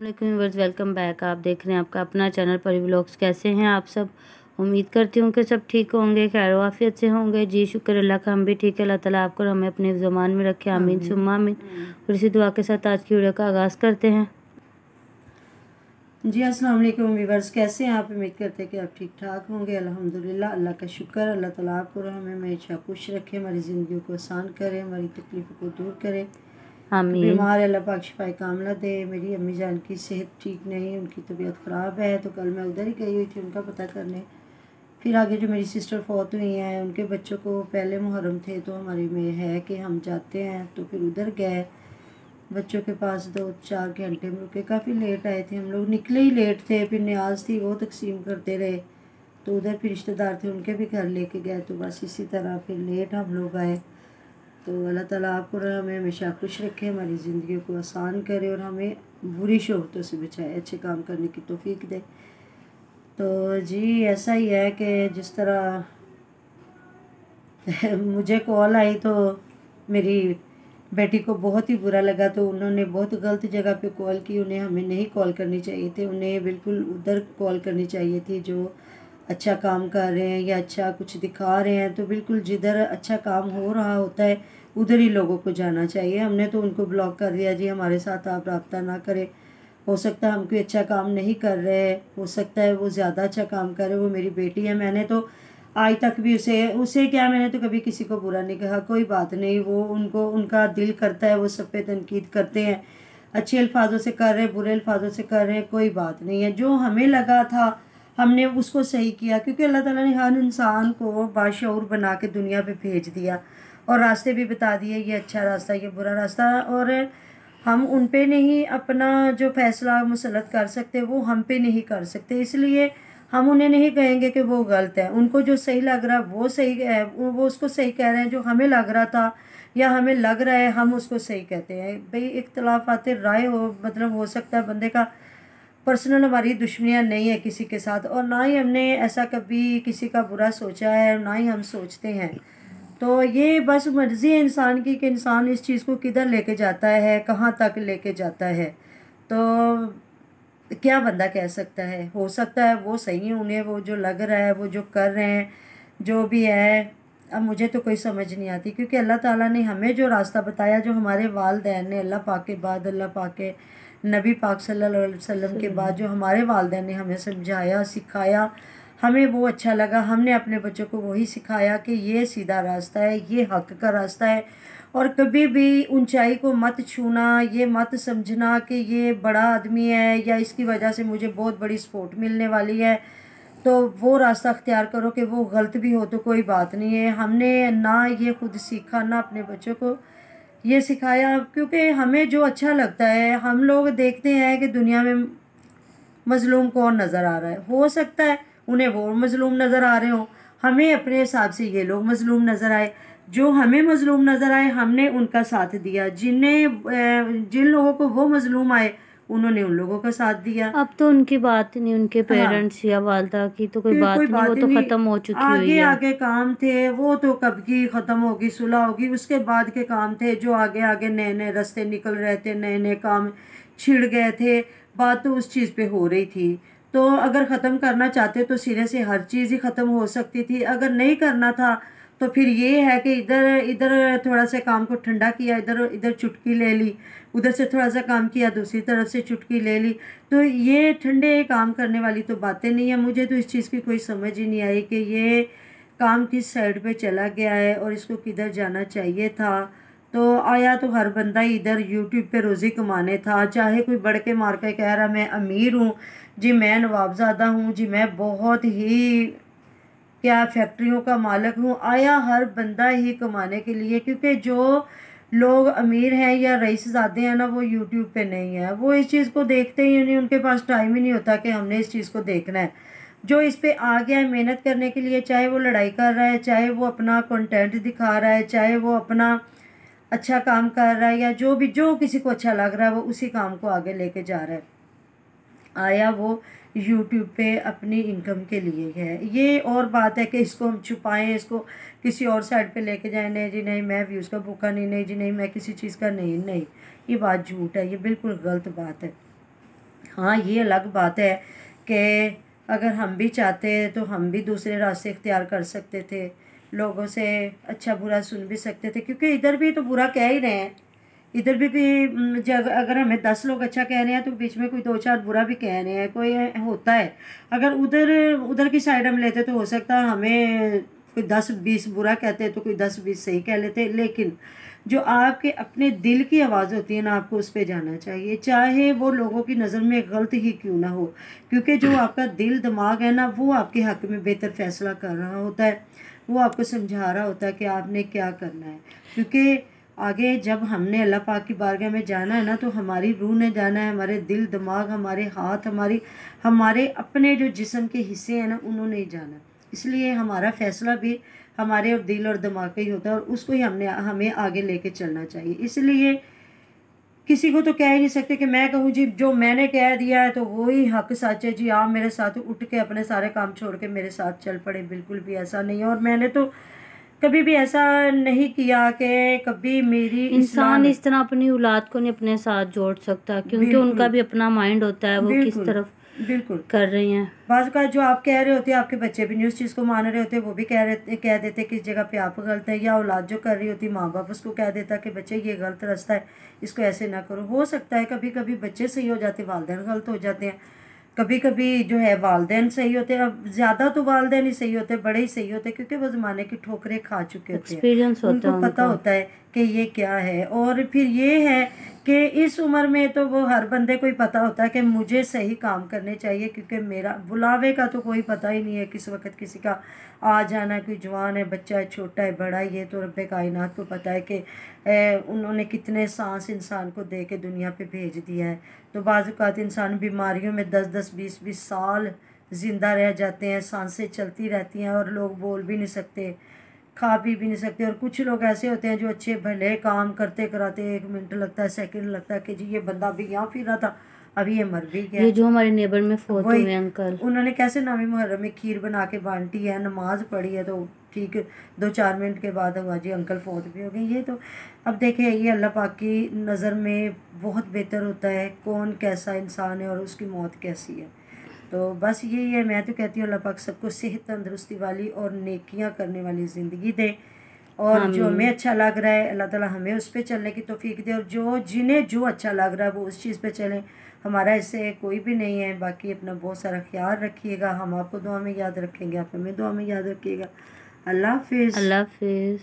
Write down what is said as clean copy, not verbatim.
Viewers, welcome back. आप देख रहे हैं आपका अपना चैनल परी व्लॉग्स। कैसे हैं आप सब? उम्मीद करती हूँ कि सब ठीक होंगे, खैर वाफियत से होंगे। जी शुक्र अल्लाह का, हम भी ठीक है। अल्लाह ताला आपको और हमें अपने ज़मान में रखे, आमीन सुम्मा आमीन। और इसी दुआ के साथ आज की वीडियो का आगाज़ करते हैं। जी अस्सलाम वालेकुम व्यूअर्स, कैसे हैं आप? उम्मीद करते हैं कि आप ठीक ठाक होंगे। अल्हम्दुलिल्लाह, अल्लाह का शुक्र। अल्लाह ताला आपको और हमें हमेशा खुश रखे, हमारी ज़िंदगी को आसान करे, हमारी तकलीफ़ों को दूर करे। आमीन। बीमार अल्लाह पाक शिफाए कामला दे। मेरी अम्मी जान की सेहत ठीक नहीं, उनकी तबीयत ख़राब है, तो कल मैं उधर ही गई हुई थी उनका पता करने। फिर आगे जो मेरी सिस्टर फौत हुई हैं, उनके बच्चों को पहले मुहर्रम थे, तो हमारी में है कि हम जाते हैं, तो फिर उधर गए। बच्चों के पास 2-4 घंटे में रुके, काफ़ी लेट आए थे हम लोग, निकले ही लेट थे। फिर न्याज थी वो तकसीम करते रहे, तो उधर फिर रिश्तेदार थे उनके भी घर लेके गए, तो बस इसी तरह फिर लेट हम लोग आए। तो अल्लाह ताला आपको और हमें हमेशा खुश रखे, हमारी ज़िंदगी को आसान करे और हमें बुरी शोहरतों से बचाए, अच्छे काम करने की तौफीक दे। तो जी ऐसा ही है कि जिस तरह मुझे कॉल आई तो मेरी बेटी को बहुत ही बुरा लगा, तो उन्होंने बहुत गलत जगह पे कॉल की। उन्हें हमें नहीं कॉल करनी चाहिए थी, उन्हें बिल्कुल उधर कॉल करनी चाहिए थी जो अच्छा काम कर रहे हैं या अच्छा कुछ दिखा रहे हैं। तो बिल्कुल जिधर अच्छा काम हो रहा होता है उधर ही लोगों को जाना चाहिए। हमने तो उनको ब्लॉक कर दिया, जी हमारे साथ आप रब्ता ना करें। हो सकता है हम कोई अच्छा काम नहीं कर रहे, हो सकता है वो ज़्यादा अच्छा काम कर रहे। वो मेरी बेटी है, मैंने तो आज तक भी उसे क्या, मैंने तो कभी किसी को बुरा नहीं कहा। कोई बात नहीं, वो उनको उनका दिल करता है, वो सब पे तनकीद करते हैं, अच्छे अल्फाजों से कर रहे हैं, बुरे अल्फाजों से कर रहे हैं, कोई बात नहीं है। जो हमें लगा था हमने उसको सही किया, क्योंकि अल्लाह ताला ने हर इंसान को बाशऊर बना के दुनिया पे भेज दिया और रास्ते भी बता दिए, ये अच्छा रास्ता, ये बुरा रास्ता। और हम उन पे नहीं अपना जो फैसला मुसलत कर सकते, वो हम पे नहीं कर सकते। इसलिए हम उन्हें नहीं कहेंगे कि वो गलत है। उनको जो सही लग रहा है वो सही है, वो उसको सही कह रहे हैं। जो हमें लग रहा था या हमें लग रहा है हम उसको सही कहते हैं। भाई इख्तलाफात राय हो, मतलब हो सकता है बंदे का पर्सनल, हमारी दुश्मनियाँ नहीं है किसी के साथ, और ना ही हमने ऐसा कभी किसी का बुरा सोचा है, ना ही हम सोचते हैं। तो ये बस मर्ज़ी है इंसान की कि इंसान इस चीज़ को किधर लेके जाता है, कहाँ तक लेके जाता है। तो क्या बंदा कह सकता है? हो सकता है वो सही है, उन्हें वो जो लग रहा है, वो जो कर रहे हैं, जो भी है। अब मुझे तो कोई समझ नहीं आती, क्योंकि अल्लाह ताला ने हमें जो रास्ता बताया, जो हमारे वालिदैन ने, अल्लाह पाक के बाद, अल्लाह पाक के नबी पाक सल्लल्लाहु अलैहि वसल्लम के बाद जो हमारे वालिदैन ने हमें समझाया, सिखाया, हमें वो अच्छा लगा। हमने अपने बच्चों को वही सिखाया कि ये सीधा रास्ता है, ये हक़ का रास्ता है। और कभी भी ऊंचाई को मत छूना, ये मत समझना कि ये बड़ा आदमी है या इसकी वजह से मुझे बहुत बड़ी सपोर्ट मिलने वाली है, तो वो रास्ता अख्तियार करो कि वो गलत भी हो तो कोई बात नहीं है। हमने ना ये खुद सीखा, ना अपने बच्चों को ये सिखाया, क्योंकि हमें जो अच्छा लगता है, हम लोग देखते हैं कि दुनिया में मज़लूम कौन नज़र आ रहा है। हो सकता है उन्हें वो मज़लूम नज़र आ रहे हों, हमें अपने हिसाब से ये लोग मज़लूम नज़र आए। जो हमें मज़लूम नज़र आए हमने उनका साथ दिया, जिन लोगों को वो मज़लूम आए उन्होंने उन लोगों का साथ दिया। अब तो उनकी बात ही नहीं, उनके हाँ, पेरेंट्स या वालदा की तो कोई कोई बात कोई ही नहीं, वो बात ही तो नहीं। ख़त्म हो चुकी हुई आगे है। आगे काम थे, वो तो कब की ख़त्म होगी, सुलह होगी, उसके बाद के काम थे। जो आगे आगे नए नए रास्ते निकल रहे थे, नए नए काम छिड़ गए थे, बात तो उस चीज़ पे हो रही थी। तो अगर ख़त्म करना चाहते तो सिरे से हर चीज़ ही ख़त्म हो सकती थी। अगर नहीं करना था तो फिर ये है कि इधर इधर थोड़ा सा काम को ठंडा किया, इधर इधर चुटकी ले ली, उधर से थोड़ा सा काम किया, दूसरी तरफ से चुटकी ले ली। तो ये ठंडे काम करने वाली तो बातें नहीं है। मुझे तो इस चीज़ की कोई समझ ही नहीं आई कि ये काम किस साइड पे चला गया है और इसको किधर जाना चाहिए था। तो आया तो हर बंदा ही इधर यूट्यूब पे रोज़ी कमाने था, चाहे कोई बढ़ के मार के कह रहा मैं अमीर हूँ जी, मैं नवाबजादा हूँ जी, मैं बहुत ही क्या फैक्ट्रियों का मालिक हूँ। आया हर बंदा ही कमाने के लिए, क्योंकि जो लोग अमीर हैं या रईसज़ादे हैं ना, वो यूट्यूब पे नहीं है। वो इस चीज़ को देखते ही नहीं, उनके पास टाइम ही नहीं होता कि हमने इस चीज़ को देखना है। जो इस पे आ गया है मेहनत करने के लिए, चाहे वो लड़ाई कर रहा है, चाहे वो अपना कंटेंट दिखा रहा है, चाहे वो अपना अच्छा काम कर रहा है, या जो भी जो किसी को अच्छा लग रहा है वो उसी काम को आगे लेके जा रहा है। आया वो यूट्यूब पे अपनी इनकम के लिए है। ये और बात है कि इसको हम छुपाएं, इसको किसी और साइड पे लेके जाएं, नहीं जी नहीं मैं व्यूज़ का भूखा नहीं, नहीं जी नहीं मैं किसी चीज़ का नहीं, नहीं, ये बात झूठ है, ये बिल्कुल गलत बात है। हाँ, ये अलग बात है कि अगर हम भी चाहते तो हम भी दूसरे रास्ते इख्तियार कर सकते थे, लोगों से अच्छा बुरा सुन भी सकते थे, क्योंकि इधर भी तो बुरा कह ही रहे हैं। इधर भी कोई जब अगर हमें 10 लोग अच्छा कह रहे हैं तो बीच में कोई 2-4 बुरा भी कह रहे हैं, कोई होता है। अगर उधर उधर की साइड हम लेते तो हो सकता है हमें कोई 10-20 बुरा कहते तो कोई 10-20 सही कह लेते। लेकिन जो आपके अपने दिल की आवाज़ होती है ना, आपको उस पर जाना चाहिए, चाहे वो लोगों की नज़र में गलत ही क्यों ना हो, क्योंकि जो आपका दिल दिमाग है ना, वो आपके हक़ में बेहतर फैसला कर रहा होता है, वो आपको समझा रहा होता है कि आपने क्या करना है। क्योंकि आगे जब हमने अल्लाह पाक की बारगाह में जाना है ना, तो हमारी रूह ने जाना है, हमारे दिल दिमाग, हमारे हाथ, हमारे अपने जो जिस्म के हिस्से हैं ना, उन्होंने ही जाना। इसलिए हमारा फ़ैसला भी हमारे और दिल और दिमाग का ही होता है, और उसको ही हमें आगे लेके चलना चाहिए। इसलिए किसी को तो कह ही नहीं सकते कि मैं कहूँ जी जो मैंने कह दिया है तो वो ही हक सच है जी, आप मेरे साथ उठ के अपने सारे काम छोड़ के मेरे साथ चल पड़े। बिल्कुल भी ऐसा नहीं है, और मैंने तो कभी भी ऐसा नहीं किया कि कभी मेरी इंसान इस तरह अपनी औलाद को नहीं अपने साथ जोड़ सकता, क्योंकि उनका भी अपना माइंड होता है, वो किस तरफ बिल्कुल कर रही हैं। बाज़ का जो आप कह रहे होते हैं, आपके बच्चे भी नहीं उस चीज़ को मान रहे होते, वो भी कह देते किस जगह पे आप गलत है, या औलाद जो कर रही होती माँ बाप उसको कह देता कि बच्चे ये गलत रास्ता है, इसको ऐसे ना करो। हो सकता है कभी कभी बच्चे सही हो जाते, वालिदैन गलत हो जाते हैं, कभी कभी जो है वालिदैन सही होते हैं। अब ज़्यादा तो वालिदैन ही सही होते हैं, बड़े ही सही होते हैं, क्योंकि वो ज़माने की ठोकरें खा चुके होते हैं, एक्सपीरियंस होता है उनको पता होता है कि ये क्या है। और फिर ये है कि इस उम्र में तो वो हर बंदे को ही पता होता है कि मुझे सही काम करने चाहिए, क्योंकि मेरा बुलावे का तो कोई पता ही नहीं है किस वक्त किसी का आ जाना है। कोई जवान है, बच्चा है, छोटा है, बड़ा है, ये तो रब्बे कायनात को पता है कि उन्होंने कितने सांस इंसान को दे के दुनिया पे भेज दिया है। तो बाज़ औक़ात इंसान बीमारियों में 10-10, 20-20 साल ज़िंदा रह जाते हैं, सांसें चलती रहती हैं, और लोग बोल भी नहीं सकते, खा पी भी नहीं सकते। और कुछ लोग ऐसे होते हैं जो अच्छे भले काम करते कराते 1 मिनट लगता है, सेकंड लगता है कि जी ये बंदा भी यहाँ फिर रहा था, अभी ये मर भी गया। ये जो हमारे नेबर में फोत हुए अंकल, उन्होंने कैसे नामी मुहर्रम में खीर बना के बांटी है, नमाज पढ़ी है, तो ठीक 2-4 मिनट के बाद हुआ जी अंकल फोत भी हो गए। ये तो अब देखें, ये अल्लाह पाक की नज़र में बहुत बेहतर होता है कौन कैसा इंसान है और उसकी मौत कैसी है। तो बस यही है, मैं तो कहती हूँ अल्लाह पाक सबको सेहत तंदुरुस्ती वाली और नेकियां करने वाली ज़िंदगी दे, और जो हमें अच्छा लग रहा है अल्लाह ताला हमें उस पर चलने की तौफीक दे, और जिन्हें जो अच्छा लग रहा है वो उस चीज़ पे चलें। हमारा इससे कोई भी नहीं है। बाकी अपना बहुत सारा ख्याल रखिएगा, हम आपको दुआ में याद रखेंगे, आप हमें दुआ में याद रखिएगा। अल्लाह हाफिज़। अल्लाह हाफिज़।